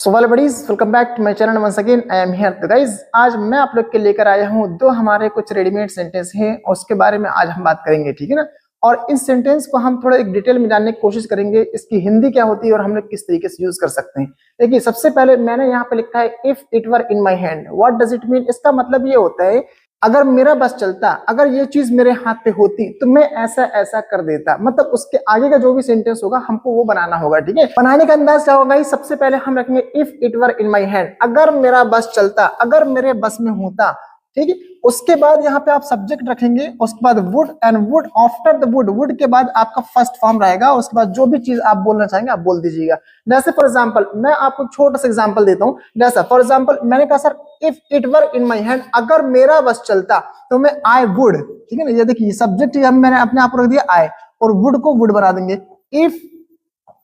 So well buddies, welcome back to my channel once again. I am here. तो guys, आज मैं आप लोग के लेकर आया हूँ दो हमारे कुछ रेडीमेड सेंटेंस हैं और उसके बारे में आज हम बात करेंगे, ठीक है ना। और इन सेंटेंस को हम थोड़ा एक डिटेल में जानने की कोशिश करेंगे, इसकी हिंदी क्या होती है और हम लोग किस तरीके से यूज कर सकते हैं। देखिए, सबसे पहले मैंने यहाँ पे लिखा है if it were in my hand, what does it mean. इसका मतलब ये होता है अगर मेरा बस चलता, अगर ये चीज मेरे हाथ पे होती तो मैं ऐसा ऐसा कर देता। मतलब उसके आगे का जो भी सेंटेंस होगा हमको वो बनाना होगा, ठीक है। बनाने का अंदाज क्या होगा, सबसे पहले हम रखेंगे if it were in my hand, अगर मेरा बस चलता, अगर मेरे बस में होता, ठीक है। उसके बाद यहाँ पे आप सब्जेक्ट रखेंगे, उसके बाद would and would after the wood, would के बाद आपका फर्स्ट फॉर्म रहेगा। उसके बाद जो भी चीज आप बोलना चाहेंगे आप बोल दीजिएगा। जैसे फॉर एग्जांपल मैं आपको छोटा सा एग्जांपल देता हूँ। जैसा फॉर एग्जांपल मैंने कहा sir if it were in my hand, अगर मेरा बस चलता तो मैं आई वुड, ठीक है ना। ये देखिए सब्जेक्ट मैंने अपने आप को रख दिया आई और वुड को वुड बना देंगे। If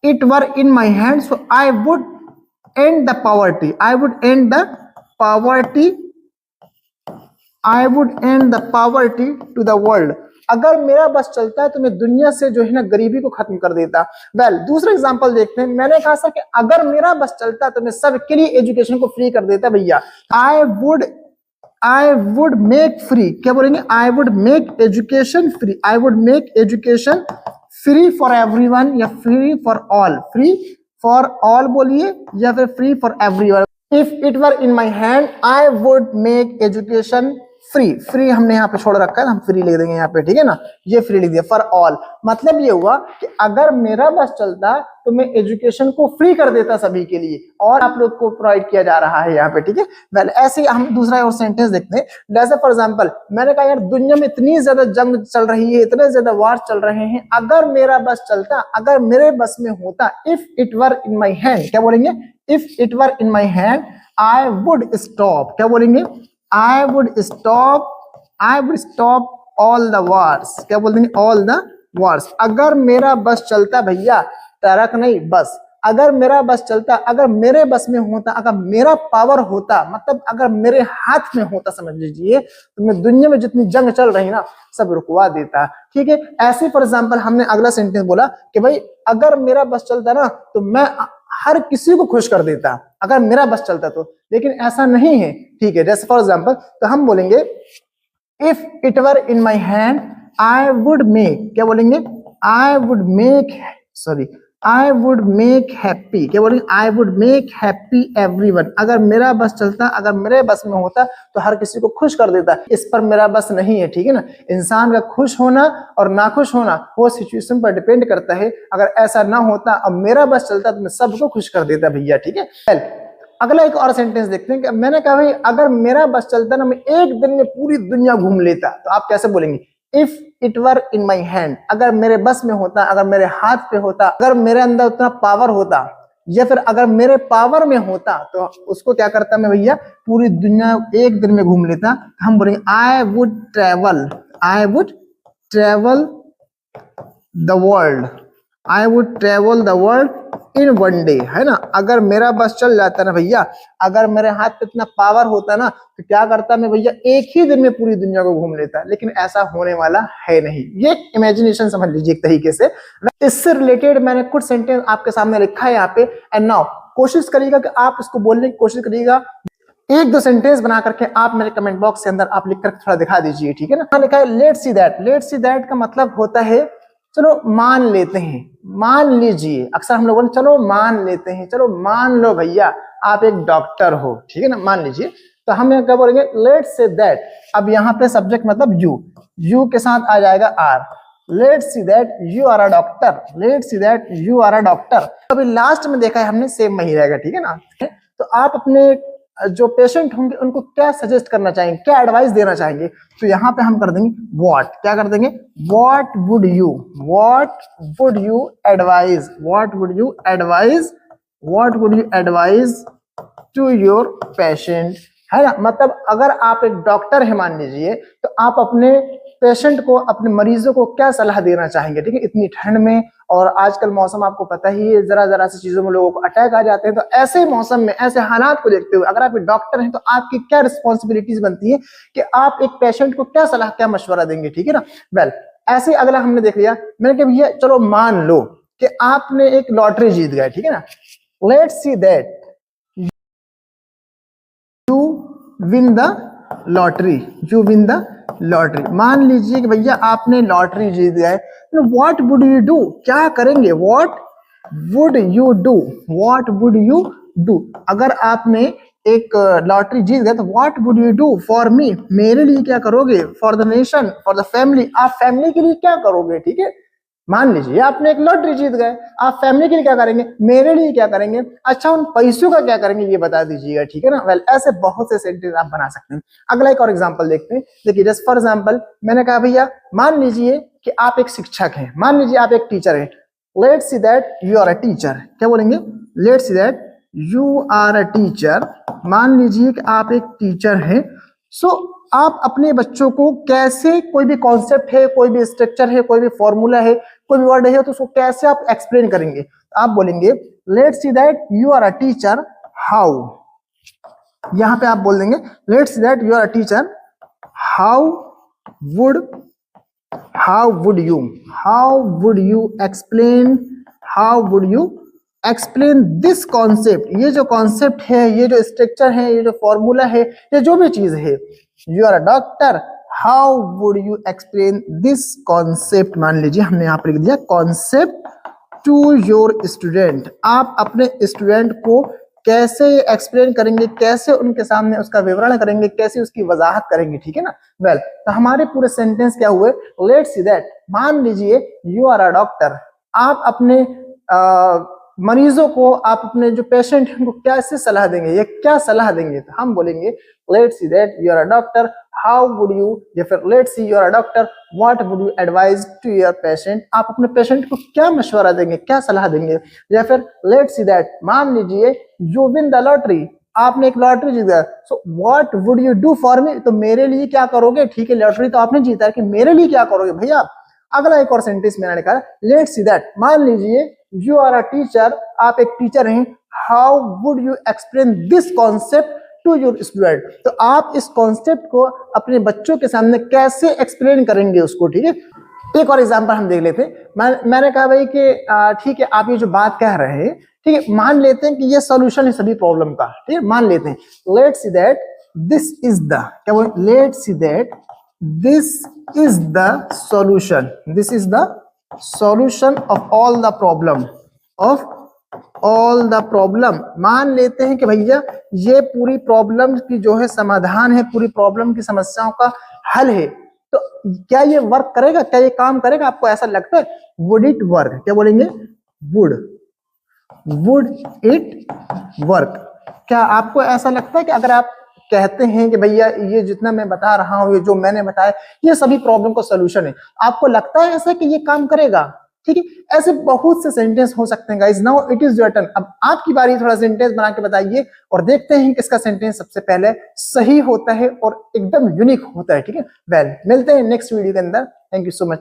it were in my hand so I would and the poverty, I would and the poverty, I would end the poverty to the world। अगर मेरा बस चलता है तो मैं दुनिया से जो है ना गरीबी को खत्म कर देता। वेल, दूसरा एग्जांपल देखते हैं। मैंने कहा था कि अगर मेरा बस चलता तो मैं सबके लिए एजुकेशन को फ्री कर देता भैया। I would make free, क्या बोलेंगे, I would make education free, I would make education free for everyone या free for all, free for all बोलिए या फिर free for everyone। If it were in my hand, I would make education free, free हमने यहाँ पे छोड़ रखा है, हम फ्री लिख देंगे यहाँ पे, ठीक है ना। ये फ्री लिख दिया, फॉर ऑल। मतलब ये हुआ कि अगर मेरा बस चलता तो मैं एजुकेशन को फ्री कर देता सभी के लिए और आप लोग को प्रोवाइड किया जा रहा है यहाँ पे, ठीक है। वेल, ऐसे ही हम दूसरा और सेंटेंस देखते हैं। जैसे फॉर एग्जांपल मैंने कहा यार दुनिया में इतनी ज्यादा जंग चल रही है, इतने ज्यादा वार चल रहे हैं, अगर मेरा बस चलता, अगर मेरे बस में होता, if it were in my hand, क्या बोलेंगे, if it were in my hand I would stop, क्या बोलेंगे, I would stop all the wars, क्या बोल देंगे, all the wars। अगर मेरा बस चलता भैया, ट्रक नहीं बस, अगर मेरा बस चलता, अगर मेरे बस में होता, अगर मेरा पावर होता, मतलब अगर मेरे हाथ में होता, समझ लीजिए, तो मैं दुनिया में जितनी जंग चल रही ना सब रुकवा देता, ठीक है। ऐसे फॉर एग्जांपल हमने अगला सेंटेंस बोला कि भाई अगर मेरा बस चलता ना तो मैं हर किसी को खुश कर देता, अगर मेरा बस चलता तो। लेकिन ऐसा नहीं है, ठीक है। जैसे फॉर एग्जांपल तो हम बोलेंगे if it were in my hand I would make, क्या बोलेंगे, आई वुड मेक हैप्पी, क्या बोलेंगे, I would make happy everyone. अगर मेरा बस चलता, अगर मेरे बस में होता तो हर किसी को खुश कर देता। इस पर मेरा बस नहीं है, ठीक है ना। इंसान का खुश होना और नाखुश होना वो सिचुएशन पर डिपेंड करता है। अगर ऐसा ना होता और मेरा बस चलता तो मैं सबको खुश कर देता भैया, ठीक है। अगला एक और सेंटेंस देखते हैं कि मैंने कहा भाई अगर मेरा बस चलता ना मैं एक दिन में पूरी दुनिया घूम लेता, तो आप कैसे बोलेंगे, if it were in my hand, अगर मेरे बस में होता, अगर मेरे हाथ पे होता, अगर मेरे अंदर उतना पावर होता, या फिर अगर मेरे पावर में होता तो उसको क्या करता मैं भैया, पूरी दुनिया एक दिन में घूम लेता। हम बोलेंगे I would travel the world, I would travel the world in one day, है ना। अगर मेरा बस चल जाता ना भैया, अगर मेरे हाथ पे इतना पावर होता ना तो क्या करता मैं भैया, एक ही दिन में पूरी दुनिया को घूम लेता। लेकिन ऐसा होने वाला है नहीं, ये इमेजिनेशन समझ लीजिए एक तरीके से। इससे रिलेटेड मैंने कुछ सेंटेंस आपके सामने लिखा है यहाँ पे। एंड नाउ कोशिश करिएगा कि आप इसको बोलने की कोशिश करिएगा। एक दो सेंटेंस बना करके आप मेरे कमेंट बॉक्स के अंदर आप लिख कर थोड़ा दिखा दीजिए, ठीक है ना। लिखा है let's see that. Let's see that का मतलब होता है चलो मान लेते हैं, मान लीजिए। अक्सर हम लोग चलो मान लेते हैं, चलो मान लो भैया आप एक डॉक्टर हो, ठीक है ना, मान लीजिए। तो हम यहाँ क्या बोलेंगे, लेट्स से दैट। अब यहाँ पे सब्जेक्ट मतलब यू के साथ आ जाएगा आर। Let's see that you are a doctor, let's see that you are a doctor. अभी लास्ट में देखा है हमने सेम वही रहेगा, ठीक है ना। तो आप अपने जो पेशेंट होंगे उनको क्या सजेस्ट करना चाहेंगे, क्या एडवाइस देना चाहेंगे, तो यहाँ पे हम कर देंगे व्हाट, क्या कर देंगे, what would you advise, what would you advise to your patient, है ना। मतलब अगर आप एक डॉक्टर है मान लीजिए, तो आप अपने पेशेंट को, अपने मरीजों को क्या सलाह देना चाहेंगे, ठीक है। इतनी ठंड में और आजकल मौसम आपको पता ही है, जरा जरा सी चीजों में लोगों को अटैक आ जाते हैं। तो ऐसे मौसम में, ऐसे हालात को देखते हुए अगर आप एक डॉक्टर हैं तो आपकी क्या रिस्पॉन्सिबिलिटीज बनती है कि आप एक पेशेंट को क्या सलाह, क्या मशवरा देंगे, ठीक है ना। वेल, ऐसे अगला हमने देख लिया। मैंने कहा भैया चलो मान लो कि आपने एक लॉटरी जीत गए, ठीक है ना। Let's see that win the lottery, you win the lottery. मान लीजिए कि भैया आपने लॉटरी जीत गया है, व्हाट वुड यू डू, क्या करेंगे, what would you do, what would you do. अगर आपने एक लॉटरी जीत गए तो what would you do for me, मेरे लिए क्या करोगे, for the nation, for the family, आप फैमिली के लिए क्या करोगे, ठीक है। मान लीजिए आपने एक लॉटरी जीत गए, आप फैमिली के लिए क्या करेंगे, मेरे लिए क्या करेंगे, अच्छा उन पैसों का क्या करेंगे ये बता दीजिएगा, ठीक है ना। वेल ऐसे बहुत से सेंटेंस आप बना सकते हैं। अगला एक और एग्जांपल देखते हैं। देखिए जस्ट फॉर एग्जांपल मैंने कहा भैया मान लीजिए कि आप एक शिक्षक हैं, मान लीजिए आप एक टीचर हैं, let's see that you are a teacher, क्या बोलेंगे, let's see that you are a teacher. मान लीजिए कि आप एक टीचर हैं, सो आप अपने बच्चों को कैसे, कोई भी कॉन्सेप्ट है, कोई भी स्ट्रक्चर है, कोई भी फॉर्मूला है, कोई भी वर्ड है, तो उसको कैसे आप एक्सप्लेन करेंगे। आप बोलेंगे let's see that you are a teacher how, यहां पे आप बोल देंगे let's see that you are a teacher how would you explain this concept, ये जो कॉन्सेप्ट है, ये जो स्ट्रक्चर है, ये जो फॉर्मूला है, ये जो भी चीज है, you are a doctor how would you explain this concept. मान लीजिए हमने यहाँ पर लिख दिया कॉन्सेप्ट टू योर स्टूडेंट, आप अपने स्टूडेंट को कैसे एक्सप्लेन करेंगे, कैसे उनके सामने उसका विवरण करेंगे, कैसे उसकी वजाहत करेंगे, ठीक है ना। वेल तो हमारे पूरे सेंटेंस क्या हुए, लेट्स सी दैट, मान लीजिए यू आर अ डॉक्टर, आप अपने मरीजों को, आप अपने जो पेशेंट हैं उनको कैसे सलाह देंगे, ये क्या सलाह देंगे, तो हम बोलेंगे let's see that you are a doctor how would you, या फिर let's see you are a doctor what would you advise to your patient, आप अपने पेशेंट को क्या मशवरा देंगे, क्या सलाह देंगे। या फिर लेट्स सी दैट मान लीजिए यू विन द लॉटरी, आपने एक लॉटरी जीत गया, so what would you do for me, तो मेरे लिए क्या करोगे, ठीक है लॉटरी तो आपने जीता है कि मेरे लिए क्या करोगे भैया। अगला एक और सेंटेंस मैंने लिखा लेट्स सी दैट, मान लीजिए यू आर अ टीचर, आप एक टीचर हैं, how would you explain this concept to your student, तो आप इस कॉन्सेप्ट को अपने बच्चों के सामने कैसे एक्सप्लेन करेंगे उसको, ठीक है। एक और एग्जांपल हम देख लेते हैं। मैंने कहा भाई कि ठीक है आप ये जो बात कह रहे हैं, ठीक है, मान लेते हैं कि ये सॉल्यूशन है सभी प्रॉब्लम का, ठीक है, मान लेते हैं let's see that this is the, क्या बोल, let's see that this is the solution, this is the solution of all the problem, of all the problem. मान लेते हैं कि भैया ये पूरी प्रॉब्लम की जो है समाधान है, पूरी प्रॉब्लम की समस्याओं का हल है, तो क्या ये वर्क करेगा, क्या ये काम करेगा, आपको ऐसा लगता है, वुड इट वर्क, क्या बोलेंगे, वुड इट वर्क। क्या आपको ऐसा लगता है कि अगर आप कहते हैं कि भैया ये जितना मैं बता रहा हूं, ये जो मैंने बताया, ये सभी प्रॉब्लम का सॉल्यूशन है, आपको लगता है ऐसा कि ये काम करेगा, ठीक है। ऐसे बहुत से सेंटेंस हो सकते हैं guys. Now it is your turn, अब आपकी बारी, थोड़ा सेंटेंस बना के बताइए और देखते हैं कि इसका सेंटेंस सबसे पहले सही होता है और एकदम यूनिक होता है, ठीक है। वेल मिलते हैं नेक्स्ट वीडियो के अंदर, थैंक यू सो मच।